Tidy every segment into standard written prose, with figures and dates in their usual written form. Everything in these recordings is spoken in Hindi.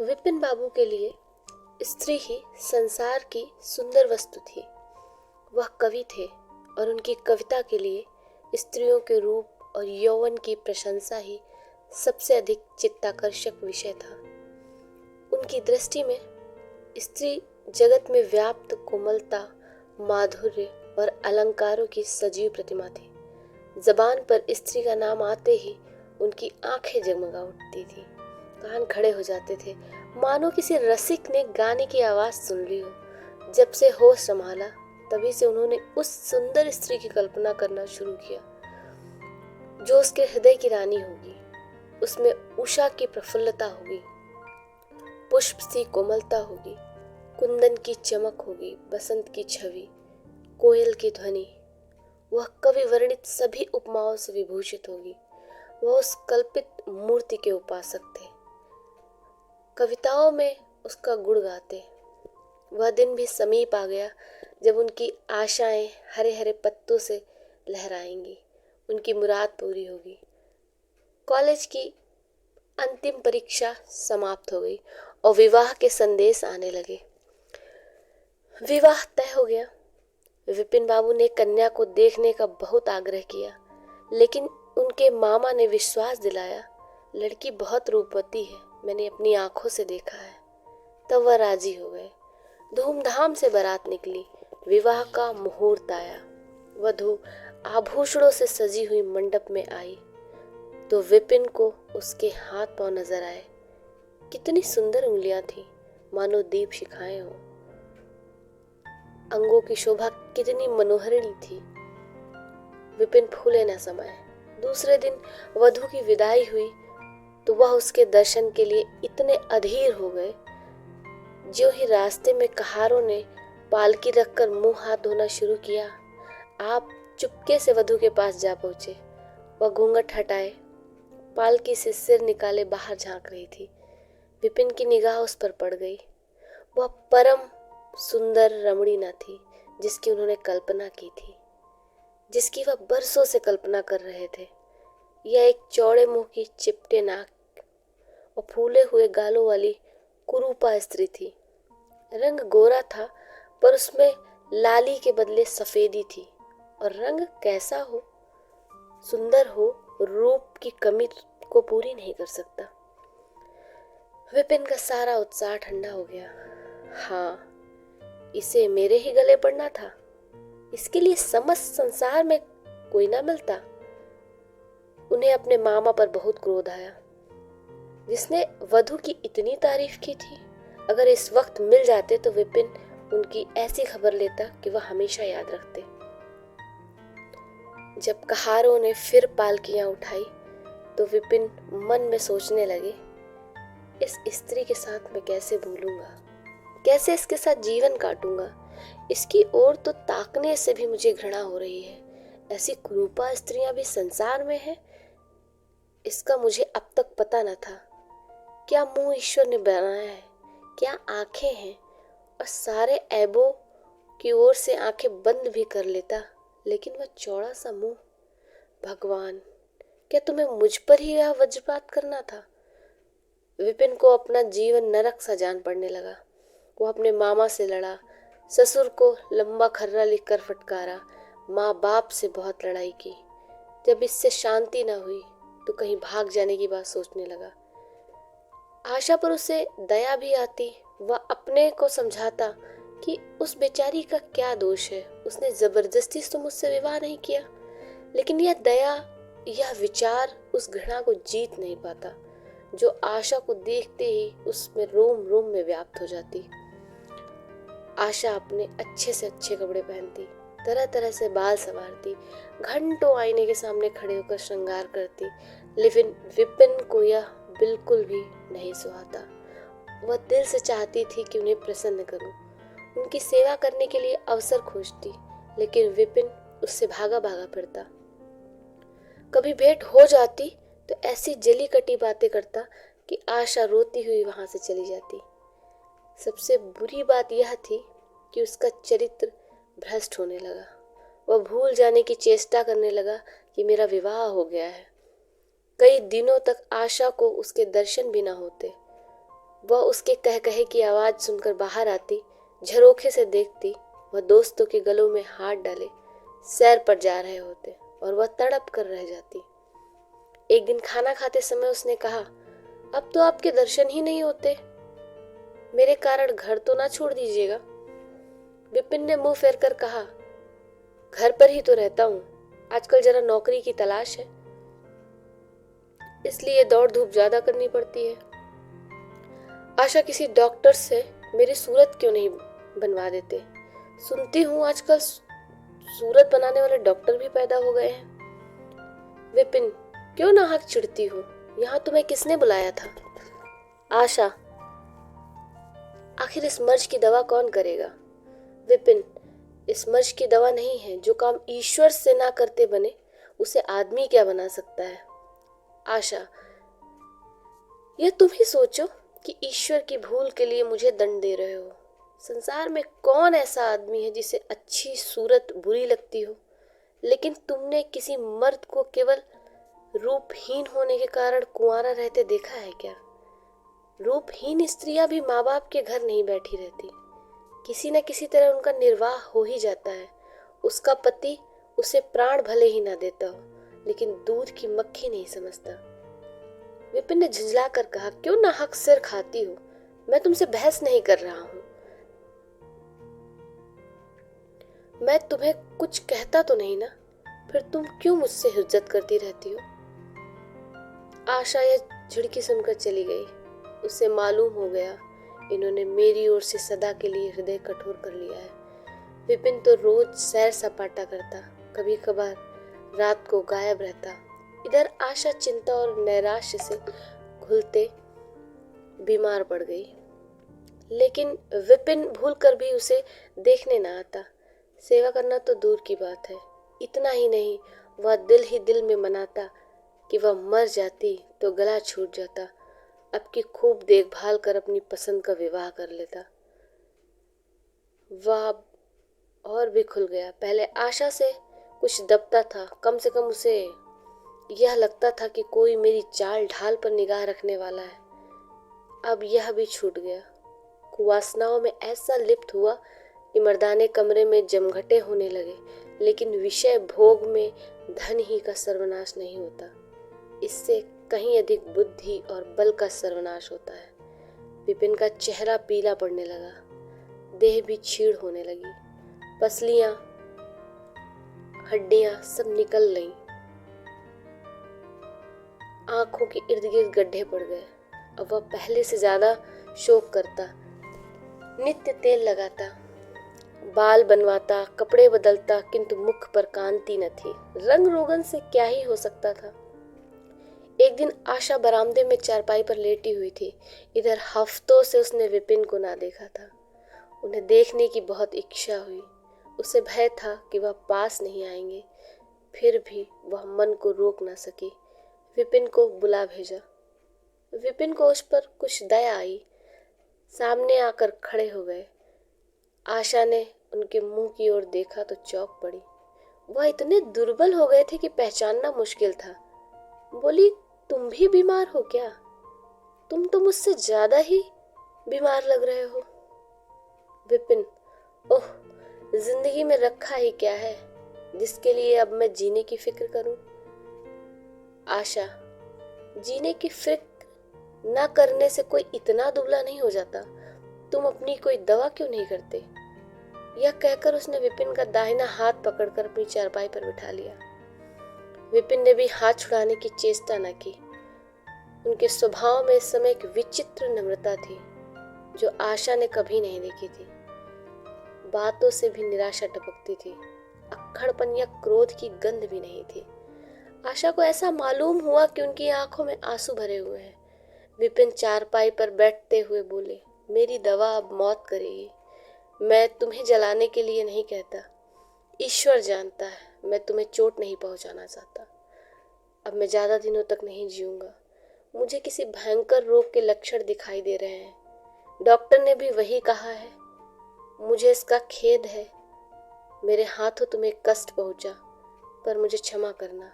विपिन बाबू के लिए स्त्री ही संसार की सुंदर वस्तु थी। वह कवि थे और उनकी कविता के लिए स्त्रियों के रूप और यौवन की प्रशंसा ही सबसे अधिक चित्ताकर्षक विषय था। उनकी दृष्टि में स्त्री जगत में व्याप्त कोमलता, माधुर्य और अलंकारों की सजीव प्रतिमा थी। जबान पर स्त्री का नाम आते ही उनकी आंखें जगमगा उठती थी, कान खड़े हो जाते थे, मानो किसी रसिक ने गाने की आवाज सुन ली हो। जब से होश संभाला तभी से उन्होंने उस सुंदर स्त्री की कल्पना करना शुरू किया जो उसके हृदय की रानी होगी। उसमें उषा की प्रफुल्लता होगी, पुष्प सी कोमलता होगी, कुंदन की चमक होगी, बसंत की छवि, कोयल की ध्वनि। वह कवि वर्णित सभी उपमाओं से विभूषित होगी। वह उस कल्पित मूर्ति के उपासक थे, कविताओं में उसका गुण गाते। वह दिन भी समीप आ गया जब उनकी आशाएं हरे हरे पत्तों से लहराएंगी, उनकी मुराद पूरी होगी। कॉलेज की अंतिम परीक्षा समाप्त हो गई और विवाह के संदेश आने लगे। विवाह तय हो गया। विपिन बाबू ने कन्या को देखने का बहुत आग्रह किया, लेकिन उनके मामा ने विश्वास दिलाया, लड़की बहुत रूपवती है, मैंने अपनी आंखों से देखा है। तब वह राजी हो गए। धूमधाम से बारात निकली। विवाह का मुहूर्त आया। वधू आभूषणों से सजी हुई मंडप में आई तो विपिन को उसके हाथ पांव नजर आए। कितनी सुंदर उंगलियां थी, मानो दीप शिखाएं हो। अंगों की शोभा कितनी मनोहरिणी थी। विपिन फूले न समाये। दूसरे दिन वधू की विदाई हुई तो वह उसके दर्शन के लिए इतने अधीर हो गए। ज्यों ही रास्ते में कहारों ने पालकी रखकर मुंह हाथ धोना शुरू किया, आप चुपके से वधू के पास जा पहुंचे। वह घूंघट हटाए, पालकी से सिर निकाले बाहर झांक रही थी। विपिन की निगाह उस पर पड़ गई। वह परम सुंदर रमणी न थी जिसकी उन्होंने कल्पना की थी, जिसकी वह बरसों से कल्पना कर रहे थे। यह एक चौड़े मुंह की, चिपटे नाक और फूले हुए गालों वाली कुरूपा स्त्री थी। रंग गोरा था पर उसमें लाली के बदले सफेदी थी। और रंग कैसा हो, सुंदर हो, रूप की कमी को पूरी नहीं कर सकता। विपिन का सारा उत्साह ठंडा हो गया। हाँ, इसे मेरे ही गले पड़ना था। इसके लिए समस्त संसार में कोई ना मिलता। उन्हें अपने मामा पर बहुत क्रोध आया, जिसने वधू की इतनी तारीफ की थी। अगर इस वक्त मिल जाते तो विपिन उनकी ऐसी खबर लेता कि वह हमेशा याद रखते। जब कहारों ने फिर पालकियां उठाई तो विपिन मन में सोचने लगे, इस स्त्री के साथ मैं कैसे भूलूंगा, कैसे इसके साथ जीवन काटूंगा। इसकी ओर तो ताकने से भी मुझे घृणा हो रही है। ऐसी कुरूपा स्त्रियां भी संसार में हैं, इसका मुझे अब तक पता न था। क्या मुंह ईश्वर ने बनाया है, क्या आंखें हैं, और सारे ऐबों की ओर से आंखें बंद भी कर लेता, लेकिन वह चौड़ा सा मुंह। भगवान, क्या तुम्हें मुझ पर ही यह वज्रपात करना था? विपिन को अपना जीवन नरक सा जान पड़ने लगा। वो अपने मामा से लड़ा, ससुर को लंबा खर्रा लिखकर फटकारा, माँ बाप से बहुत लड़ाई की। जब इससे शांति न हुई तो कहीं भाग जाने की बात सोचने लगा। आशा पर उसे दया भी आती। वह अपने को समझाता कि उस बेचारी का क्या दोष है, उसने जबरदस्ती तो मुझसे विवाह नहीं किया। लेकिन यह दया, यह विचार उस घृणा को जीत नहीं पाता जो आशा को देखते ही उसमें रोम रोम में व्याप्त हो जाती। आशा अपने अच्छे से अच्छे कपड़े पहनती, तरह तरह से बाल संवारती, घंटों आईने के सामने खड़े होकर श्रृंगार करती, लेकिन विपिन को यह बिल्कुल भी नहीं सुहाता। वह दिल से चाहती थी कि उन्हें प्रसन्न करूं, उनकी सेवा करने के लिए अवसर खोजती, लेकिन विपिन उससे भागा भागा फिरता। कभी भेंट हो जाती तो ऐसी जली कटी बातें करता कि आशा रोती हुई वहां से चली जाती। सबसे बुरी बात यह थी कि उसका चरित्र भ्रष्ट होने लगा। वह भूल जाने की चेष्टा करने लगा कि मेरा विवाह हो गया है। कई दिनों तक आशा को उसके दर्शन भी न होते। वह उसके कह कहे की आवाज़ सुनकर बाहर आती, झरोखे से देखती, वह दोस्तों के गलों में हाथ डाले सैर पर जा रहे होते और वह तड़प कर रह जाती। एक दिन खाना खाते समय उसने कहा, अब तो आपके दर्शन ही नहीं होते, मेरे कारण घर तो ना छोड़ दीजिएगा। विपिन ने मुंह फेर कर कहा, घर पर ही तो रहता हूँ, आजकल जरा नौकरी की तलाश है, इसलिए दौड़ धूप ज्यादा करनी पड़ती है। आशा किसी डॉक्टर से मेरी सूरत क्यों नहीं बनवा देते? सुनती हूँ आजकल सूरत बनाने वाले डॉक्टर भी पैदा हो गए हैं। विपिन, क्यों नाहक चिढ़ती हो? यहाँ तुम्हें किसने बुलाया था? आशा, आखिर इस मर्ज की दवा कौन करेगा? विपिन, इस मर्ज की दवा नहीं है, जो काम ईश्वर से ना करते बने उसे आदमी क्या बना सकता है? आशा, यह तुम ही सोचो कि ईश्वर की भूल के लिए मुझे दंड दे रहे हो। संसार में कौन ऐसा आदमी है जिसे अच्छी सूरत बुरी लगती हो? लेकिन तुमने किसी मर्द को केवल रूपहीन होने के कारण कुंवारा रहते देखा है क्या? रूपहीन स्त्रियां भी माँ बाप के घर नहीं बैठी रहती, किसी न किसी तरह उनका निर्वाह हो ही जाता है। उसका पति उसे प्राण भले ही ना देता हो, लेकिन दूध की मक्खी नहीं समझता। विपिन ने झुंझला कर कहा, क्यों नाहक सिर खाती हो? मैं तुमसे बहस नहीं कर रहा हूं। मैं तुम्हें कुछ कहता तो नहीं ना, फिर तुम क्यों मुझसे हिज्जत करती रहती हो? आशा यह झिड़की सुनकर चली गई। उसे मालूम हो गया, इन्होंने मेरी ओर से सदा के लिए हृदय कठोर कर लिया है। विपिन तो रोज सैर सपाटा करता, कभी कभार रात को गायब रहता। इधर आशा चिंता और नैराश्य से घुलते बीमार पड़ गई, लेकिन विपिन भूल कर भी उसे देखने न आता। सेवा करना तो दूर की बात है, इतना ही नहीं, वह दिल ही दिल में मनाता कि वह मर जाती तो गला छूट जाता, अब की खूब देखभाल कर अपनी पसंद का विवाह कर लेता। वह और भी खुल गया। पहले आशा से कुछ दबता था, कम से कम उसे यह लगता था कि कोई मेरी चाल ढाल पर निगाह रखने वाला है। अब यह भी छूट गया। कुवासनाओं में ऐसा लिप्त हुआ कि मर्दाने कमरे में जमघटे होने लगे, लेकिन विषय भोग में धन ही का सर्वनाश नहीं होता, इससे कहीं अधिक बुद्धि और बल का सर्वनाश होता है। विपिन का चेहरा पीला पड़ने लगा, देह भी छीड़ होने लगी, पसलियां हड्डियां सब निकल गईं, आंखों के इर्द गिर्द गड्ढे पड़ गए। अब वह पहले से ज्यादा शोक करता, नित्य तेल लगाता, बाल बनवाता, कपड़े बदलता, किंतु मुख पर कांति न थी। रंग रोगन से क्या ही हो सकता था। एक दिन आशा बरामदे में चारपाई पर लेटी हुई थी। इधर हफ्तों से उसने विपिन को ना देखा था। उन्हें देखने की बहुत इच्छा हुई। उसे भय था कि वह पास नहीं आएंगे, फिर भी वह मन को रोक ना सकी। विपिन को बुला भेजा। विपिन को उस पर कुछ दया आई, सामने आकर खड़े हो गए। आशा ने उनके मुंह की ओर देखा तो चौंक पड़ी। वह इतने दुर्बल हो गए थे कि पहचानना मुश्किल था। बोली, तुम भी बीमार हो क्या? तुम तो मुझसे ज्यादा ही बीमार लग रहे हो। विपिन, ओह, जिंदगी में रखा ही क्या है जिसके लिए अब मैं जीने की फिक्र करूं? आशा, जीने की फिक्र ना करने से कोई इतना दुबला नहीं हो जाता। तुम अपनी कोई दवा क्यों नहीं करते? यह कहकर उसने विपिन का दाहिना हाथ पकड़कर अपनी चारपाई पर बिठा लिया। विपिन ने भी हाथ छुड़ाने की चेष्टा न की। उनके स्वभाव में इस समय एक विचित्र नम्रता थी जो आशा ने कभी नहीं देखी थी। बातों से भी निराशा टपकती थी, अक्खड़पन या क्रोध की गंध भी नहीं थी। आशा को ऐसा मालूम हुआ कि उनकी आंखों में आंसू भरे हुए हैं। विपिन चारपाई पर बैठते हुए बोले, मेरी दवा अब मौत करेगी। मैं तुम्हें जलाने के लिए नहीं कहता, ईश्वर जानता है मैं तुम्हें चोट नहीं पहुंचाना चाहता। अब मैं ज्यादा दिनों तक नहीं जीऊंगा। मुझे किसी भयंकर रोग के लक्षण दिखाई दे रहे हैं। डॉक्टर ने भी वही कहा है। मुझे इसका खेद है, मेरे हाथों तुम्हें कष्ट पहुंचा, पर मुझे क्षमा करना।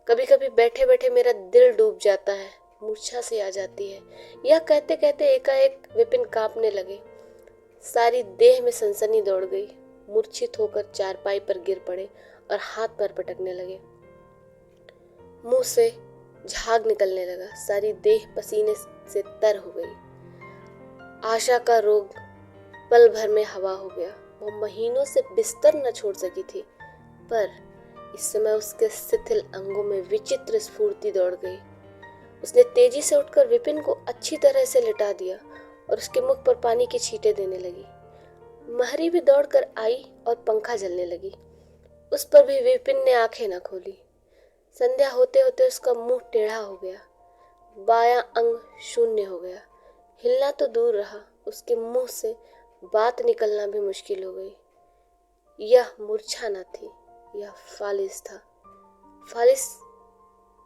कभी कभी बैठे बैठे मेरा दिल डूब जाता है मूर्छा से आ जाती है। यह कहते कहते एकाएक विपिन कांपने लगे। सारी देह में सनसनी दौड़ गई। मूर्छित होकर चारपाई पर गिर पड़े और हाथ पैर पटकने लगे। मुंह से झाग निकलने लगा। सारी देह पसीने से तर हो गई। आशा का रोग पल भर में हवा हो गया। वो महीनों से बिस्तर न छोड़ सकी थी, पर इस समय उसके शिथिल अंगों में विचित्र स्फूर्ति दौड़ गई। उसने तेजी से उठकर विपिन को अच्छी तरह से लिटा दिया और उसके मुख पर पानी की छींटे देने लगी। महरी भी दौड़कर आई और पंखा जलने लगी। उस पर भी विपिन ने आंखें न खोली। संध्या होते होते उसका मुंह टेढ़ा हो गया। बायां अंग शून्य हो गया। हिलना तो दूर रहा, उसके मुंह से बात निकलना भी मुश्किल हो गई। यह मूर्छा न थी, यह फालिस था। फालिस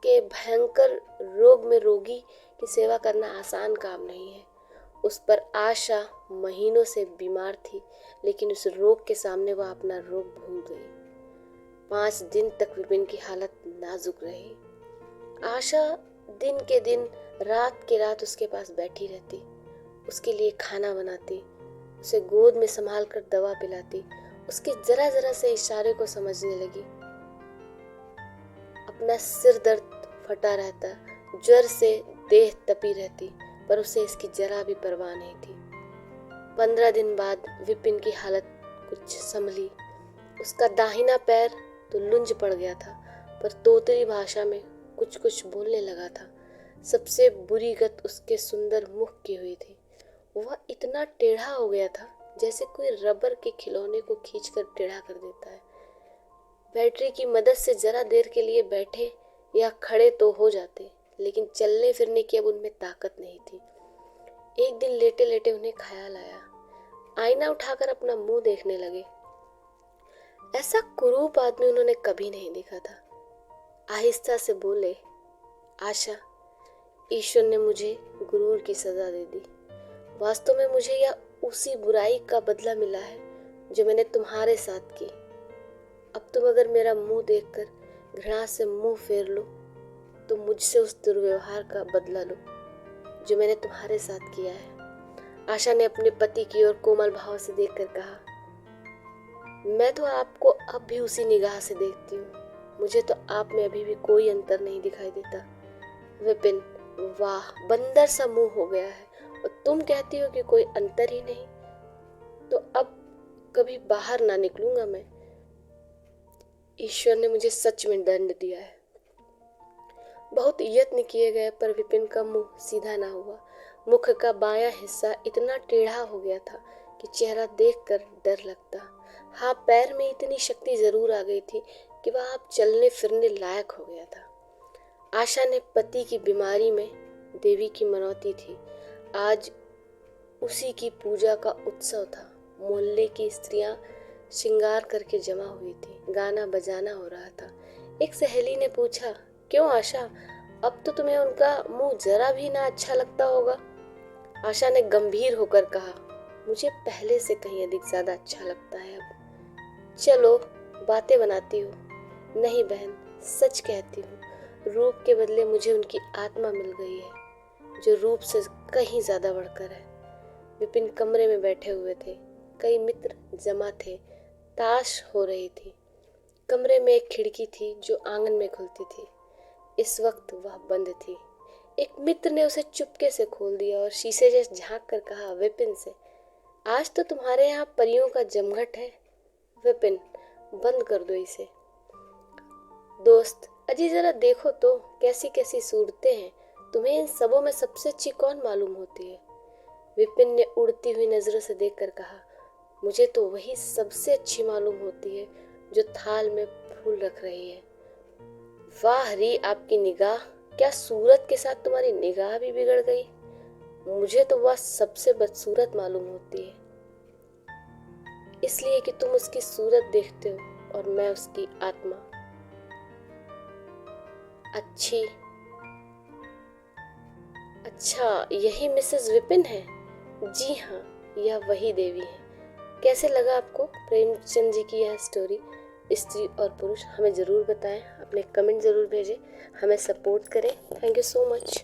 के भयंकर रोग में रोगी की सेवा करना आसान काम नहीं है। उस पर आशा महीनों से बीमार थी, लेकिन उस रोग के सामने वह अपना रोग भूल गई। 5 दिन तक विपिन की हालत नाजुक रही। आशा दिन के दिन रात के रात उसके पास बैठी रहती, उसके लिए खाना बनाती, उसे गोद में संभाल कर दवा पिलाती, उसके जरा जरा से इशारे को समझने लगी। अपना सिर दर्द फटा रहता, ज्वर से देह तपी रहती, पर उसे इसकी जरा भी परवाह नहीं थी। 15 दिन बाद विपिन की हालत कुछ संभली। उसका दाहिना पैर तो लुंज पड़ गया था, पर तोतली भाषा में कुछ कुछ बोलने लगा था। सबसे बुरी गत उसके सुंदर मुख की हुई थी। वह इतना टेढ़ा हो गया था जैसे कोई रबर के खिलौने को खींचकर टेढ़ा कर देता है। बैटरी की मदद से जरा देर के लिए बैठे या खड़े तो हो जाते, लेकिन चलने फिरने की अब उनमें ताकत नहीं थी। एक दिन लेटे लेटे उन्हें ख्याल आया। आईना उठाकर अपना मुंह देखने लगे। ऐसा कुरूप आदमी उन्होंने कभी नहीं देखा था। आहिस्ता से बोले, आशा, ईश्वर ने मुझे गुरूर की सजा दे दी। वास्तव में मुझे यह उसी बुराई का बदला मिला है जो मैंने तुम्हारे साथ की। अब तुम अगर मेरा मुंह देखकर घृणा से मुंह फेर लो तो मुझसे उस दुर्व्यवहार का बदला लो जो मैंने तुम्हारे साथ किया है। आशा ने अपने पति की ओर कोमल भाव से देखकर कहा, मैं तो आपको अब भी उसी निगाह से देखती हूँ। मुझे तो आप में अभी भी कोई अंतर नहीं दिखाई देता। विपिन, वाह, बंदर सा मुंह हो गया है और तुम कहती हो कि कोई अंतर ही नहीं। तो अब कभी बाहर ना निकलूंगा मैं। ईश्वर ने मुझे सच में दंड दिया है। बहुत यत्न किए गए पर विपिन का मुंह सीधा ना हुआ। मुख का बायां हिस्सा इतना टेढ़ा हो गया था कि चेहरा देखकर डर लगता। हाँ, पैर में इतनी शक्ति जरूर आ गई थी कि वह अब चलने फिरने लायक हो गया था। आशा ने पति की बीमारी में देवी की मनौती थी। आज उसी की पूजा का उत्सव था। मोहल्ले की स्त्रियां श्रृंगार करके जमा हुई थी। गाना बजाना हो रहा था। एक सहेली ने पूछा, क्यों आशा, अब तो तुम्हें उनका मुंह जरा भी ना अच्छा लगता होगा। आशा ने गंभीर होकर कहा, मुझे पहले से कहीं अधिक ज्यादा अच्छा लगता है अब। चलो, बातें बनाती हो। नहीं बहन, सच कहती हूँ, रूप के बदले मुझे उनकी आत्मा मिल गई है जो रूप से कहीं ज्यादा बढ़कर है। विपिन कमरे में बैठे हुए थे। कई मित्र जमा थे। ताश हो रही थी। कमरे में एक खिड़की थी जो आंगन में खुलती थी। इस वक्त वह बंद थी। एक मित्र ने उसे चुपके से खोल दिया और शीशे से झांक कर कहा विपिन से, आज तो तुम्हारे यहाँ परियों का जमघट है। विपिन, बंद कर दो इसे। दोस्त, अजी जरा देखो तो कैसी कैसी सूरतें हैं। तुम्हें इन सबों में सबसे अच्छी कौन मालूम होती है। विपिन ने उड़ती हुई नजरों से देखकर कहा, मुझे तो वही सबसे अच्छी मालूम होती है जो थाल में फूल रख रही है। वाह री आपकी निगाह, क्या सूरत के साथ तुम्हारी निगाह भी बिगड़ गई। मुझे तो वह सबसे बदसूरत मालूम होती है, इसलिए कि तुम उसकी सूरत देखते हो और मैं उसकी आत्मा। अच्छा, यही मिसेस विपिन है। जी हाँ, यह वही देवी है। कैसे लगा आपको प्रेमचंद जी की यह स्टोरी, स्त्री और पुरुष? हमें ज़रूर बताएं, अपने कमेंट ज़रूर भेजें, हमें सपोर्ट करें। Thank you so much.